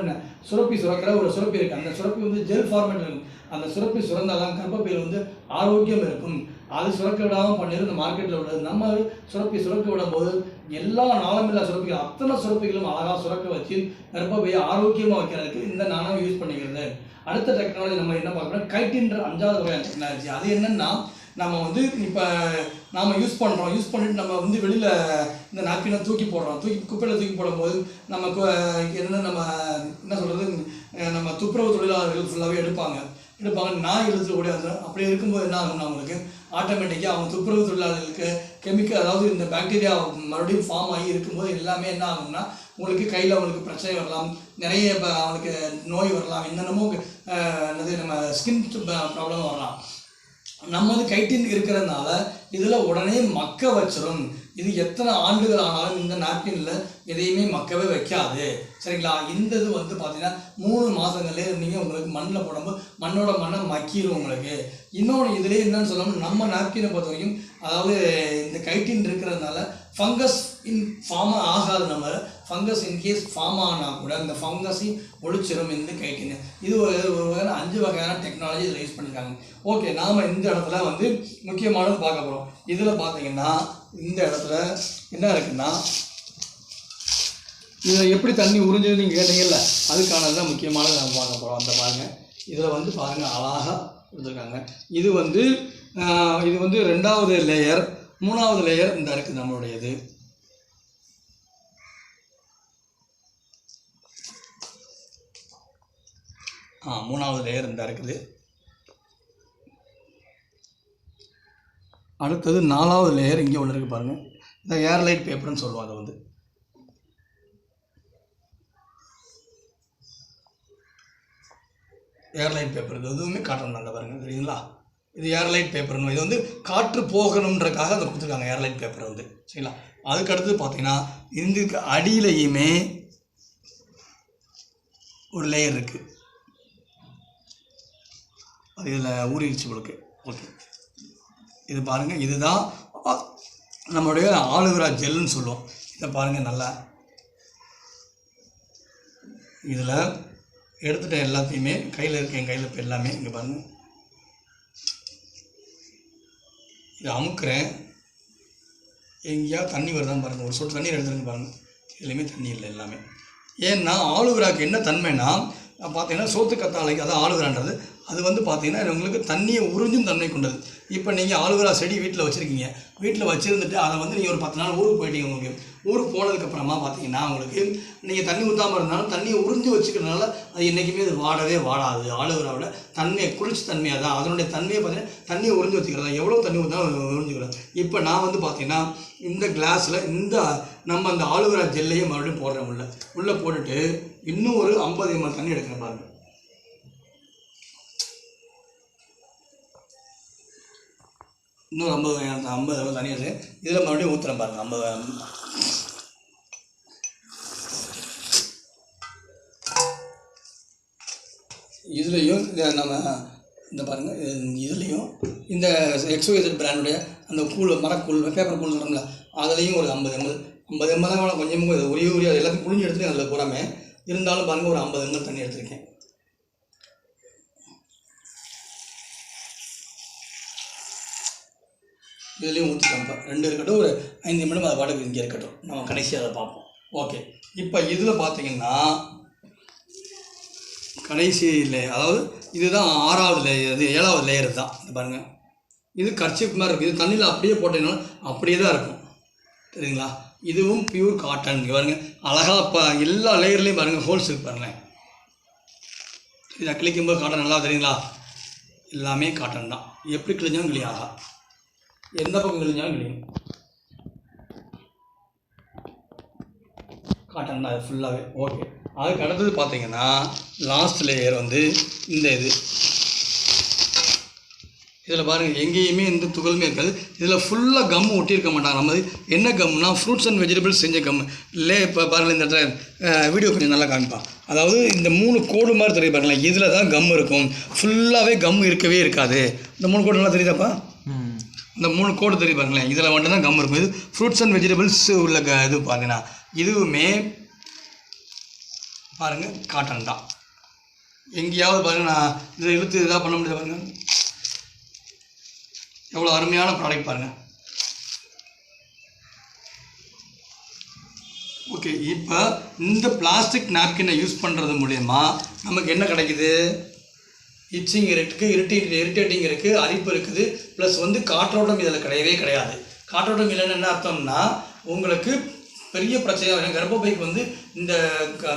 சுரப்பி சுரக்கிற ஒரு சுரப்பி இருக்குது. அந்த சுரப்பி வந்து ஜெல் ஃபார்மேட்டில் இருக்கும். அந்த சுரப்பி சுரந்தால் தான் கர்ப்பப்பையில் வந்து ஆரோக்கியம் இருக்கும். அது சுரக்க விடாமல் பண்ணிடும் இந்த மார்க்கெட்டில் உள்ளது. நம்ம சுரப்பி சுரக்க விடும்போது எல்லா நாளமில்லா சுரப்பிகள் அத்தனை சுரப்பிகளும் அழகாக சுரக்க வச்சு கர்ப்பப்பையை ஆரோக்கியமாக வைக்கிறதுக்கு இந்த நானும் யூஸ் பண்ணிக்கிறது. அடுத்த டெக்னாலஜி நம்ம என்ன பார்க்குறோம், கைட்டின்ற 5வது வகையான டெக்னாலஜி. அது என்னென்னா நம்ம வந்து இப்போ நாம் யூஸ் பண்ணிட்டு நம்ம வந்து வெளியில் இந்த நாப்கினை குப்பையில் தூக்கி போடும்போது நமக்கு என்ன சொல்கிறது, நம்ம துப்புரவு தொழிலாளர்கள் ஃபுல்லாகவே எடுப்பாங்க. நாய் இழுத்து ஓடியாது. அப்படி இருக்கும்போது என்ன ஆகும்னா அவங்களுக்கு ஆட்டோமேட்டிக்காக அவங்க துப்புரவு தொழிலாளர்களுக்கு கெமிக்கல் அதாவது இந்த பாக்டீரியா மறுபடியும் ஃபார்ம் ஆகி இருக்கும்போது எல்லாமே என்ன ஆகும்னா உங்களுக்கு கையில் அவங்களுக்கு பிரச்சனை வரலாம், நிறைய அவங்களுக்கு நோய் வரலாம், என்னென்னமோ நம்ம ஸ்கின் ப்ராப்ளம் வரலாம். நம்ம வந்து கைட்டின் இருக்கிறதுனால இதில் உடனே மக்க வச்சிடும். இது எத்தனை ஆண்டுகள் ஆனாலும் இந்த நாப்கினில் எதையுமே மக்கவே வைக்காது. சரிங்களா, இந்த இது வந்து பார்த்தீங்கன்னா 3 மாதங்களே நீங்கள் உங்களுக்கு மண்ணில் போடும்போது மண்ணை மக்கிடும் உங்களுக்கு. இன்னொன்று இதிலே என்னன்னு சொல்லணும், நம்ம நாப்கினை பொறுத்த வரைக்கும் அதாவது இந்த கைட்டின் இருக்கிறதுனால ஃபங்கஸ் ஃபார்ம் ஆகாது. நம்ம ஃபங்கஸ் இன்கேஸ் ஃபார்ம் ஆனால் கூட இந்த ஃபங்கஸையும் ஒழிச்சிடும் இந்த கைட்டின். இது ஒரு வகையான 5 வகையான டெக்னாலஜி இதில் யூஸ் பண்ணியிருக்காங்க. ஓகே, நாம் இந்த இடத்துல வந்து முக்கியமானது பார்க்க போகிறோம். இதில் பார்த்தீங்கன்னா இந்த இடத்துல என்ன இருக்குன்னா இதில் எப்படி தண்ணி உறிஞ்சது நீங்கள் கேட்டீங்கல்ல, அதுக்கானது தான் முக்கியமானது நம்ம பார்க்க போகிறோம். அந்த பாருங்கள், இதில் வந்து பாருங்கள் அழகாக கொடுத்துருக்காங்க. இது வந்து 2வது லேயர். 3வது லேயர் இந்த இருக்குது நம்மளுடையது. மூணாவது லேயர் இந்த இருக்குது. அடுத்தது 4வது லேயர் இங்கே ஒன்று இருக்குது பாருங்கள். இந்த ஏர்லைட் பேப்பர்னு சொல்லுவோம். அதை வந்து ஏர்லைன் பேப்பர். இது எதுவுமே காட்டன் நல்லா பாருங்கள், தெரியுங்களா? இது ஏர்லைன் பேப்பர்னு, இது வந்து காற்று போகணுன்றக்காக அதை கொடுத்துருக்காங்க ஏர்லைன் பேப்பர் வந்து, சரிங்களா? அதுக்கு அடுத்து பார்த்தீங்கன்னா இதுக்கு அடியிலையுமே ஒரு லேயர் இருக்குது, அது இதில் ஊறிடுச்சு உங்களுக்கு. ஓகே, இது பாருங்கள், இதுதான் நம்மளுடைய ஆலோவேரா ஜெல்லுன்னு சொல்லுவோம். இதை பாருங்கள் நல்லா, இதில் எடுத்துட்டேன் எல்லாத்தையுமே, கையில் இருக்க என் கையில் இப்போ எல்லாமே இங்கே பாருங்கள். இதை அமுக்கிறேன், எங்கேயாவது தண்ணி வருதான்னு பாருங்கள். ஒரு சொட்டு தண்ணீர் எடுத்துருங்க பாருங்கள், இதுலேயுமே தண்ணி இல்லை எல்லாமே. ஏன்னா ஆலோவேராவுக்கு என்ன தன்மைனா பார்த்தீங்கன்னா சோத்து கத்தாழைக்கு, அதான் ஆலோவேரான்றது, அது வந்து பார்த்தீங்கன்னா உங்களுக்கு தண்ணியை உறிஞ்சும் தன்மை கொண்டது. இப்போ நீங்கள் ஆலோவேரா செடி வீட்டில் வச்சுருக்கீங்க, வீட்டில் வச்சுருந்துட்டு அதை வந்து நீங்கள் ஒரு 10 நாள் ஊருக்கு போயிட்டீங்க. உங்களுக்கு ஊருக்கு போனதுக்கப்புறமா பார்த்தீங்கன்னா உங்களுக்கு நீங்கள் தண்ணி ஊற்றாமல் இருந்தாலும் தண்ணியை உறிஞ்சி வச்சுக்கிறதுனால அது என்றைக்குமே அது வாடவே வாடாது. ஆலோவேராவோட தன்மையை, குளிர்ச்சி தன்மையாக தான் அதனுடைய தன்மையை பார்த்தீங்கன்னா தண்ணியை உறிஞ்சி வச்சுக்கிறதா, எவ்வளோ தண்ணி ஊற்றாலும் உறிஞ்சிக்கிறோம். இப்போ நான் வந்து பார்த்தீங்கன்னா இந்த கிளாஸில் இந்த நம்ம அந்த ஆலோவேரா ஜெல்லையும் மறுபடியும் போடுறேன், உள்ளே போட்டுட்டு இன்னும் ஒரு 50 ml தண்ணி எடுக்கிறேன் பாருங்கள். இன்னொரு 50 ml தண்ணி எடுத்து இதில் மறுபடியும் ஊற்றுறேன் பாருங்கள். 50 இதுலேயும் நம்ம இந்த பாருங்கள், இதுலேயும் இந்த XYZ பிராண்டுடைய அந்த கூழ், மரக்கூழ், பேப்பர் கூழ் சொல்கிறோம்ல, அதுலேயும் ஒரு 50 ml தான் கொஞ்சம் ஒரே அது எல்லாத்தையும் புழிஞ்சு எடுத்துருக்கேன். அதில் பூராமே இருந்தாலும் பாருங்கள் ஒரு 50 ml தண்ணி எடுத்திருக்கேன். இதுலேயும் ஊற்றிக்கோங்க, 2 இருக்கட்டும், ஒரு 5 நிமிடம் அதை பாட்டுக்கு இங்கே இருக்கட்டும், நம்ம கடைசியாக அதை பார்ப்போம். ஓகே, இப்போ இதில் பார்த்தீங்கன்னா கடைசியில், அதாவது இதுதான் 6வது லேயர், இது 7வது லேயர் தான். இது பாருங்கள், இது கர்ச்சீப் மாதிரி இருக்குது, இது தண்ணியில் அப்படியே போட்டீங்கன்னா அப்படியே தான் இருக்கும், சரிங்களா? இதுவும் பியூர் காட்டன். இங்கே பாருங்கள் அழகாக, இப்போ எல்லா லேயர்லேயும் பாருங்கள் ஹோல்ஸ் இருக்கு பாருங்கள். இதை கிளிக்கும்போது காட்டன் நல்லா தெரியுங்களா? எல்லாமே காட்டன் தான், எப்படி கிழிஞ்சாலும் கிளியாகா, எந்த பக்கம் கிழிஞ்சாலும் கிழியும், காட்டன் தான் அது ஃபுல்லாகவே. ஓகே, அதுக்கு அடுத்தது பார்த்தீங்கன்னா லாஸ்ட் லேயர் வந்து இந்த இதில் பாருங்கள் எங்கேயுமே எந்த துகளுமே இருக்காது. இதில் ஃபுல்லாக கம் ஒட்டியிருக்க மாட்டாங்க. நம்ம என்ன கம்னா ஃப்ரூட்ஸ் அண்ட் வெஜிடபிள்ஸ் செஞ்ச கம் இப்போ பாருங்கள், இந்த இடத்துல வீடியோ கொஞ்சம் நல்லா காமிப்பான். அதாவது இந்த 3 கோடு மாதிரி தெரியுது பாருங்களேன், இதில் தான் கம் இருக்கும், ஃபுல்லாகவே கம் இருக்கவே இருக்காது. இந்த 3 கோடு நல்லா தெரியுதாப்பா? இந்த 3 கோடு தெரியும் பாருங்களேன், இதில் மட்டும் தான் கம் இருக்கும். இது ஃப்ரூட்ஸ் அண்ட் வெஜிடபிள்ஸ் உள்ள இது பாருங்கன்னா இதுவுமே பாருங்கள் காட்டன் தான். எங்கேயாவது பாருங்கள், நான் இதை இழுத்து இதாக பண்ண முடியாது பாருங்கள், எவ்வளோ அருமையான ப்ராடக்ட் பாருங்கள். ஓகே, இப்போ இந்த பிளாஸ்டிக் நாப்கினை யூஸ் பண்ணுறது மூலயமா நமக்கு என்ன கிடைக்குது? இச்சிங் இருக்குது, இரிட்டேட்டிங் இருக்குது, அரிப்பு இருக்குது, ப்ளஸ் வந்து காற்றோட்டம் இதில் கிடையவே கிடையாது. காற்றோட்டம் இல்லைன்னு என்ன அர்த்தம்னா உங்களுக்கு பெரிய பிரச்சனையாக இருக்கும். கர்ப்பப்பைக்கு வந்து இந்த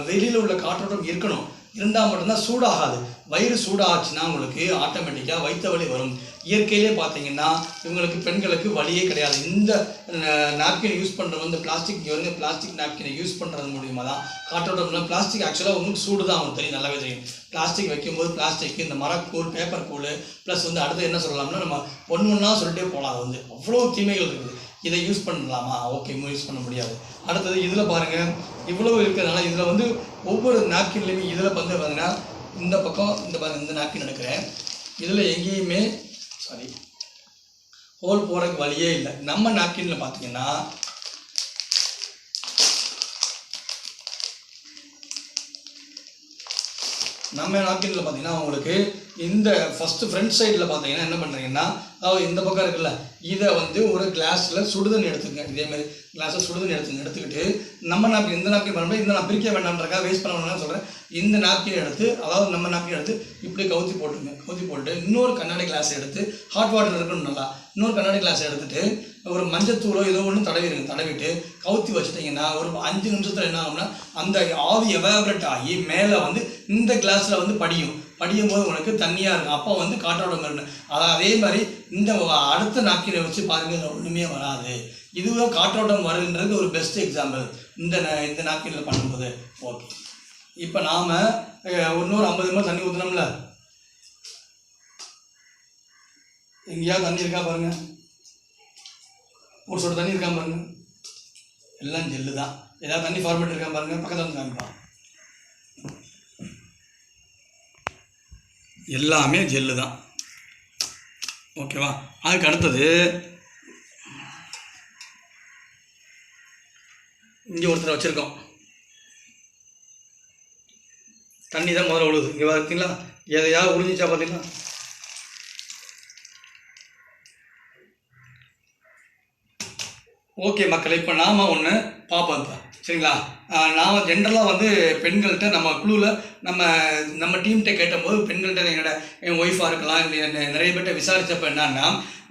வெளியில் உள்ள காற்றோட்டம் இருக்கணும், இருந்தால் மட்டும்தான் சூடாகாது. வயிறு சூடாச்சுன்னா உங்களுக்கு ஆட்டோமேட்டிக்காக வயிற்று வலி வரும். இயற்கையிலே பார்த்தீங்கன்னா இவங்களுக்கு பெண்களுக்கு வலியே கிடையாது. இந்த நாப்கினை யூஸ் பண்ணுறது வந்து பிளாஸ்டிக் நாப்கினை யூஸ் பண்ணுறது மூலியமாக தான் காற்றோட்டம். பிளாஸ்டிக் ஆக்சுவலாக உங்களுக்கு சூடு தான் அவங்களுக்கு தெரியும், நல்லாவே தெரியும். பிளாஸ்டிக் வைக்கும்போது பிளாஸ்டிக், இந்த மரக்கூழ், பேப்பர் கூழ், ப்ளஸ் வந்து அடுத்து என்ன சொல்லலாம்னா நம்ம ஒன்றா சொல்லிட்டே போகலாம். அது வந்து அவ்வளோ தீமைகள் இருக்குது. இதை யூஸ் பண்ணலாமா? ஓகே, யூஸ் பண்ண முடியாது. அடுத்தது இதில் பாருங்கள், இவ்வளவு இருக்கிறதுனால இதில் வந்து ஒவ்வொரு நாப்கின்லையுமே இதில் வந்து பார்த்தீங்கன்னா இந்த பக்கம் இந்த பாருங்கள், இந்த நாப்கின் எடுக்கிறேன், இதில் எங்கேயுமே ஹோல் போகிறதுக்கு வழியே இல்லை. நம்ம நாப்கினில் பார்த்தீங்கன்னா உங்களுக்கு இந்த ஃபஸ்ட்டு ஃப்ரண்ட் சைடில் பார்த்தீங்கன்னா என்ன பண்ணுறீங்கன்னா, அதாவது இந்த பக்கம் இருக்குல்ல, இதை வந்து ஒரு கிளாஸில் சுடுதண்ணி எடுத்துக்கங்க. இதேமாதிரி கிளாஸில் சுடுதண்ணி எடுத்துக்கிட்டு நம்ம நாப்கின், இந்த நாப்கின் பண்ணும்போது இந்த நான் பிரிக்க வேண்டாம்ன்றக்காக வேஸ்ட் பண்ண வேண்டாம்னு சொல்கிறேன். இந்த நாப்கின் எடுத்து, அதாவது நம்ம நாப்கின் எடுத்து இப்படி கவுத்தி போட்டுட்டு இன்னொரு கண்ணாடி கிளாஸ் எடுத்து, ஹாட் வாட்டர் இருக்கணும் நல்லா, இன்னொரு கண்ணாடி கிளாஸ் எடுத்துகிட்டு ஒரு மஞ்சத்தூளோ ஏதோ ஒன்று தடவிட்டு கவுத்தி வச்சுட்டிங்கன்னா ஒரு 5 நிமிஷத்தில் என்ன ஆகும்னா அந்த ஆவி எவாபரேட் ஆகி மேலே வந்து இந்த கிளாஸில் வந்து படியும் போது உனக்கு தண்ணியாக இருக்கும். அப்போ வந்து காற்றோட்டம் இருக்கணும். அதே மாதிரி இந்த அடுத்த நாப்கினை வச்சு பாருங்கள், ஒன்றுமே வராது. இதுவும் காற்றோட்டம் வருகின்றது ஒரு பெஸ்ட் எக்ஸாம்பிள் இந்த நாப்கினில் பண்ணும்போது. ஓகே, இப்போ நாம் இன்னொரு 50 ml தண்ணி ஊற்றினோம்ல, எங்கேயாவது தண்ணி இருக்கா பாருங்கள், ஒரு சொட்டு தண்ணி இருக்கா பாருங்கள், எல்லாம் ஜெல்லு தான். ஏதாவது தண்ணி ஃபார்மேட் இருக்கா பாருங்கள், பக்கத்தில் வந்து காமிப்பா. எல்லாமே ஜெல்லு தான். ஓகேவா? அதுக்கு அடுத்தது இங்கே ஒருத்தர் வச்சுருக்கோம், தண்ணி தான் முதல்ல விழுது. இங்கே பார்த்தீங்களா, எதையாவது உறிஞ்சிச்சா பார்த்தீங்களா? ஓகே மக்கள், இப்போ நாம் ஒன்று பார்ப்போம் இப்போ, சரிங்களா? நான் ஜென்ரலாக வந்து பெண்கள்கிட்ட நம்ம குழுவில் நம்ம டீம்கிட்ட கேட்டபோது பெண்கள்கிட்ட என் ஒய்ஃபாக இருக்கலாம், இல்லை நிறைய பேர்கிட்ட விசாரித்தப்போ என்னன்னா,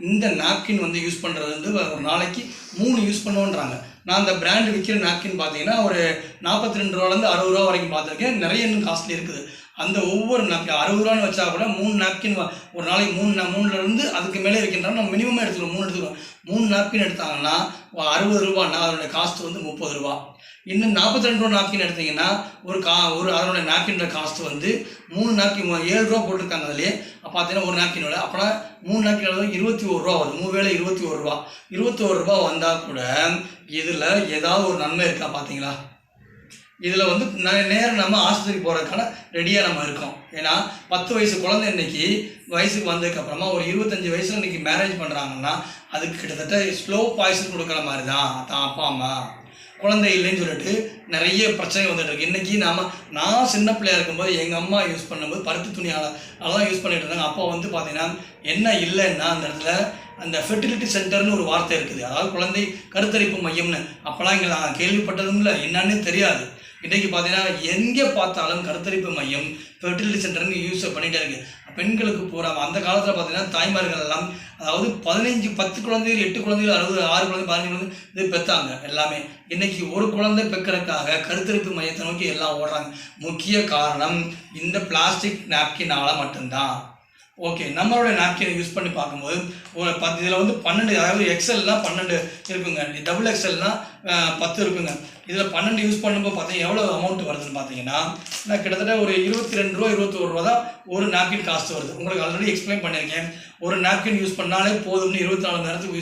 இந்த நாப்கின் வந்து யூஸ் பண்ணுறது வந்து ஒரு நாளைக்கு 3 யூஸ் பண்ணுவோன்றாங்க. நான் அந்த பிராண்டு விற்கிற நாப்கின் பார்த்தீங்கன்னா ஒரு 42 ரூபாலேருந்து 60 ரூபா வரைக்கும் பார்த்துருக்கேன். நிறைய இன்னும் காஸ்ட்லி இருக்குது. அந்த ஒவ்வொரு நாப்கின் 60 ரூபான்னு வச்சா கூட 3 நாப்கின் ஒரு நாளைக்கு 3லேருந்து அதுக்கு மேலே இருக்கின்றாங்க. நம்ம மினிமமாக எடுத்துக்கிறோம், 3 எடுத்துக்கிறோம். 3 நாப்கின் எடுத்தாங்கன்னா 60 ரூபான்னா அதோடய காஸ்ட் வந்து 30 ரூபா. இன்னும் 42 ரூபா நாப்கின் எடுத்திங்கன்னா ஒரு அதோட நாப்கினோட காஸ்ட் வந்து 3 நாப்கின் 7 ரூபா போட்டிருக்காங்க அதுலேயே. பார்த்தீங்கன்னா ஒரு நாப்கினோட அப்போனா 3 நாப்கின் 21 ரூபா வருது. 3 வேளை 21 ரூபா. 21 ரூபா வந்தால் கூட இதில் ஏதாவது ஒரு நன்மை இருக்கா பார்த்தீங்களா? இதில் வந்து நேரம் நம்ம ஆஸ்பத்திரி போகிறதுக்கான ரெடியாக நம்ம இருக்கோம். ஏன்னா 10 வயசு குழந்தை இன்றைக்கி வயசுக்கு வந்ததுக்கப்புறமா ஒரு 25 வயசில் இன்றைக்கி மேரேஜ் பண்ணுறாங்கன்னா அதுக்கு கிட்டத்தட்ட ஸ்லோ பாய்சன் கொடுக்குற மாதிரி தான் அப்பா அம்மா. குழந்தை இல்லைன்னு சொல்லிட்டு நிறைய பிரச்சனை வந்துட்டு இருக்கு. இன்றைக்கி நான் சின்ன பிள்ளையாக இருக்கும்போது எங்கள் அம்மா யூஸ் பண்ணும்போது பருத்தி துணி அதெல்லாம் யூஸ் பண்ணிட்டு இருந்தாங்க. அப்போ வந்து பார்த்தீங்கன்னா என்ன இல்லைன்னா அந்த இடத்துல அந்த ஃபெர்டிலிட்டி சென்டர்னு ஒரு வார்த்தை இருக்குது, அதாவது குழந்தை கருத்தரிப்பு மையம்னு. அப்போலாம் இங்கே நான் கேள்விப்பட்டதும் இல்லை, என்னன்னு தெரியாது. இன்றைக்கி பார்த்தீங்கன்னா எங்கே பார்த்தாலும் கருத்தரிப்பு மையம் ஃபெர்டிலிட்டி சென்டர்னு யூஸ் பண்ணிகிட்டே இருக்குது. பெண்களுக்கு போகிறாங்க. அந்த காலத்தில் பார்த்தீங்கன்னா தாய்மார்கள் எல்லாம் அதாவது 10 குழந்தைகள் 8 குழந்தைகள் 6 குழந்தை 15 குழந்தை இது பெற்றாங்க எல்லாமே. இன்றைக்கி ஒரு குழந்தை பெக்கிறதுக்காக கருத்தரிப்பு மையத்தை நோக்கி எல்லாம் ஓடுறாங்க. முக்கிய காரணம் இந்த பிளாஸ்டிக் நாப்கினால் மட்டும்தான். ஓகே, நம்மளோட நாப்கினை யூஸ் பண்ணி பார்க்கும்போது ஒரு 10 இதில் வந்து 12, அதாவது எக்ஸல்னால் 12 இருக்குங்க, டபுள் எக்ஸல்னால் 10 இருக்குங்க. இதில் 12 யூஸ் பண்ணும்போது பார்த்தீங்கன்னா எவ்வளோ அமௌண்ட் வருதுன்னு பார்த்தீங்கன்னா நான் கிட்டத்தட்ட ஒரு 22 ரூபா 21 ரூபா தான் ஒரு நாப்கின் காஸ்ட் வருது. உங்களுக்கு ஆல்ரெடி எக்ஸ்பிளைன் பண்ணியிருக்கேன். ஒரு நாப்கின் யூஸ் பண்ணாலே போதும்னு 24 மணி நேரத்துக்கு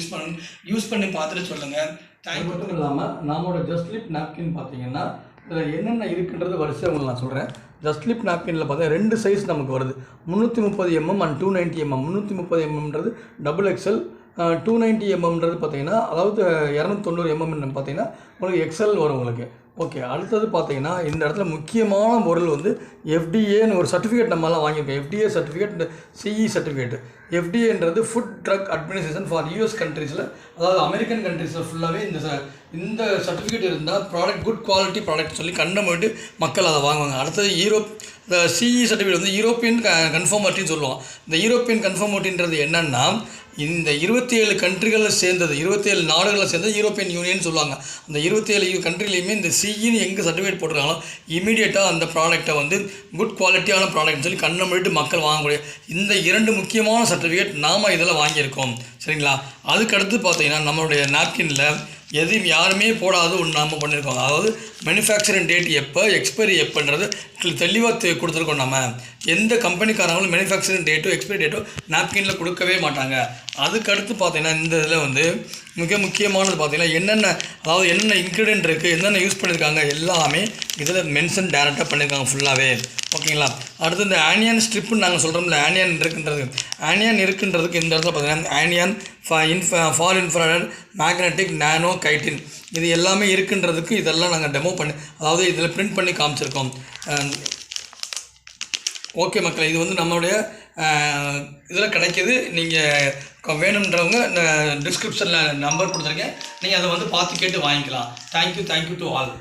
யூஸ் பண்ணி பார்த்துட்டு சொல்லுங்கள். அது மட்டும் இல்லாமல் நம்மளோட ஜஸ்ட் லிப் நாப்கின் பார்த்தீங்கன்னா இதில் என்னென்ன இருக்குன்றது வரிசை உங்களுக்கு நான் சொல்கிறேன். ஜஸ்ட் லிப் நாப்கினில் பார்த்தா 2 சைஸ் நமக்கு வருது, 330 mm அண்ட் 290 mm. 330 mmன்றது டபுள் எக்ஸல், 290 mmன்றது பார்த்தீங்கன்னா அதாவது 290 mm பார்த்தீங்கன்னா உங்களுக்கு எக்ஸல் வரும் உங்களுக்கு. ஓகே, அடுத்தது பார்த்தீங்கன்னா இந்த இடத்துல முக்கியமான பொருள் வந்து எஃப்டிஏன்னு ஒரு சர்டிஃபிகேட் நம்மளாம் வாங்கியிருக்கோம். FDA certificate, CE certificate. எஃப்டிஏன்றது food drug administration for US கண்ட்ரீஸில், அதாவது அமெரிக்கன் கண்ட்ரீஸில் ஃபுல்லாகவே இந்த சர்டிஃபிகேட் இருந்தால் ப்ராடக்ட் குட் குவாலிட்டி ப்ராடக்ட் சொல்லி கண்டமிட்டு மக்கள் அதை வாங்குவாங்க. அடுத்தது இந்த சிஇ சர்டிஃபிகேட் வந்து யூரோப்பியன் கன்ஃபார்மர்ட்டின்னு சொல்லுவோம். இந்த யூரோப்பியன் கன்ஃபார்மர்ட்டின்றது என்னென்னா இந்த 27 கண்ட்ரிகளில் சேர்ந்தது, 27 நாடுகளில் சேர்ந்தது யூரோப்பியன் யூனியன் சொல்லுவாங்க. அந்த 27 கண்ட்ரிலையுமே இந்த சிஇன்னு எங்கே சர்டிஃபிகேட் போட்டிருக்காங்களோ இமீடியட்டாக அந்த ப்ராடக்ட்டை வந்து குட் குவாலிட்டியான ப்ராடக்ட்னு சொல்லி கண்ணை மூடிட்டு மக்கள் வாங்கக்கூடிய இந்த 2 முக்கியமான சர்டிஃபிகேட் நாம் இதில் வாங்கியிருக்கோம். சரிங்களா? அதுக்கடுத்து பார்த்தீங்கன்னா நம்மளுடைய நாப்கினில் எதையும் யாருமே போடாத ஒன்று நாம் பண்ணியிருக்கோம். அதாவது மேனுஃபேக்சரிங் டேட் எப்போ, எக்ஸ்பைரி எப்போன்றது தெளிவாக கொடுத்துருக்கோம். நம்ம எந்த கம்பெனிக்காரங்களும் மேனுஃபேக்சரிங் டேட்டோ எக்ஸ்பைரி டேட்டோ நாப்கினில் கொடுக்கவே மாட்டாங்க. அதுக்கடுத்து பார்த்தீங்கன்னா இந்த இதில் வந்து மிக முக்கியமானது பார்த்தீங்கன்னா என்னென்ன இன்க்ரீடியன்ட் இருக்குது, என்னென்ன யூஸ் பண்ணியிருக்காங்க எல்லாமே இதில் மென்ஷன் டேரெக்டாக பண்ணியிருக்காங்க ஃபுல்லாகவே. ஓகேங்களா? அடுத்து இந்த ஆனியன் ஸ்ட்ரிப்புன்னு நாங்கள் சொல்கிறோம்ல, ஆனியன் இருக்குன்றதுக்கு இந்த இடத்துல பார்த்தீங்கன்னா onion for infrared magnetic nano chitin இது எல்லாமே இருக்குன்றதுக்கு இதெல்லாம் நாங்கள் டெமோ பண்ணி, அதாவது இதில் பிரிண்ட் பண்ணி காமிச்சிருக்கோம். ஓகே மக்களே, இது வந்து நம்மளுடைய இதில் கிடைக்கிது. நீங்கள் வேணுன்றவங்க டிஸ்கிரிப்ஷனில் நம்பர் கொடுத்துருக்கேன், நீங்கள் அதை வந்து பார்த்து கேட்டு வாங்கிக்கலாம். Thank you to all.